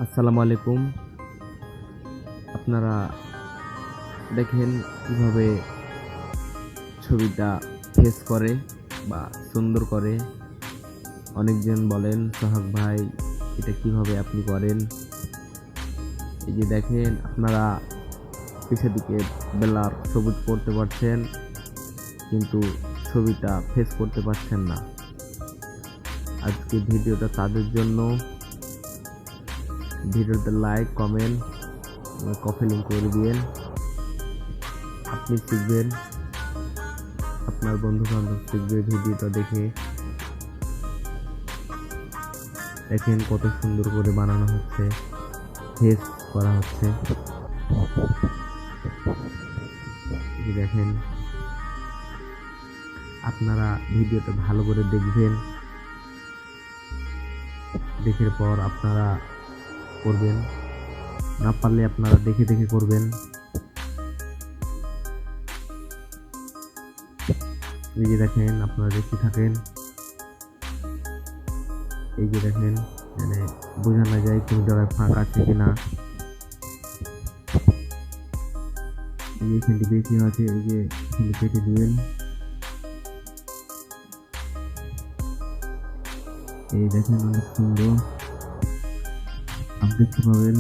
আসসালামু আলাইকুম। আপনারা দেখেন কিভাবে ছবিটা ফেস করে বা সুন্দর করে। অনেকজন বলেন, সোহাগ ভাই এটা কিভাবে আপনি করেন? এই যে দেখেন আপনারা পিছের দিকে বেলার সবুজ করতে পারছেন, কিন্তু ছবিটা ফেস করতে পারছেন না। আজকে ভিডিওটা তাদের জন্য। ভিডিওতে লাইক, কমেন্ট, কপি লিঙ্ক করে দিয়েন। আপনি শিখবেন, আপনার বন্ধু বান্ধব শিখবে ভিডিওটা দেখে। দেখেন কত সুন্দর করে বানানো হচ্ছে, ফেস করা হচ্ছে। দেখেন আপনারা ভিডিওটা ভালো করে দেখবেন, দেখার পর আপনারা করবেন। না পারলে আপনারা দেখে দেখে করবেন। এই যে দেখেন আপনারা দেখতে থাকেন। এই যে দেখেন, মানে বোঝানো যায় কোন জায়গায় ফাঁক আছে কিনা। এই যে এখানটি বেশি আছে, এই যে এখানে কেটে দিবেন। এই দেখেন অনেক সুন্দর। আপনি দেখতে পাবেন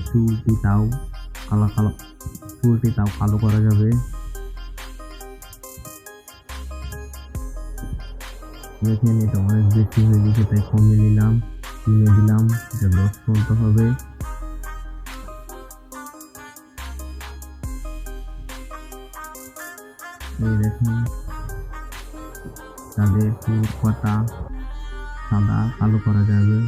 চুলটি তাও কালো কালো, চুলটি তাও কালো করা যাবে। দেখেন এটা অনেক বেশি হয়ে গেছে, তাই কমিয়ে নিলাম, কিনে দিলাম। এটা 10 পর্যন্ত হবে। এই দেখুন তাদের চুল কটা সাদা কালো করা যাবে।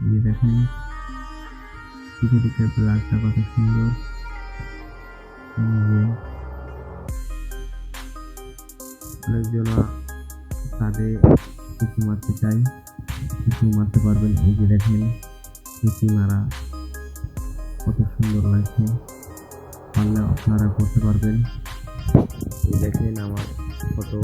এই দেখেন পিঠে পিঠে ব্লাডটা কত সুন্দর। অনেকজন তাদের কিছু মারতে চাই, কিছু মারতে পারবেন। এই যে দেখেন কিছু মারা কত সুন্দর লাগছে, পারলে আপনারা করতে পারবেন। এই দেখেন আমার ফটো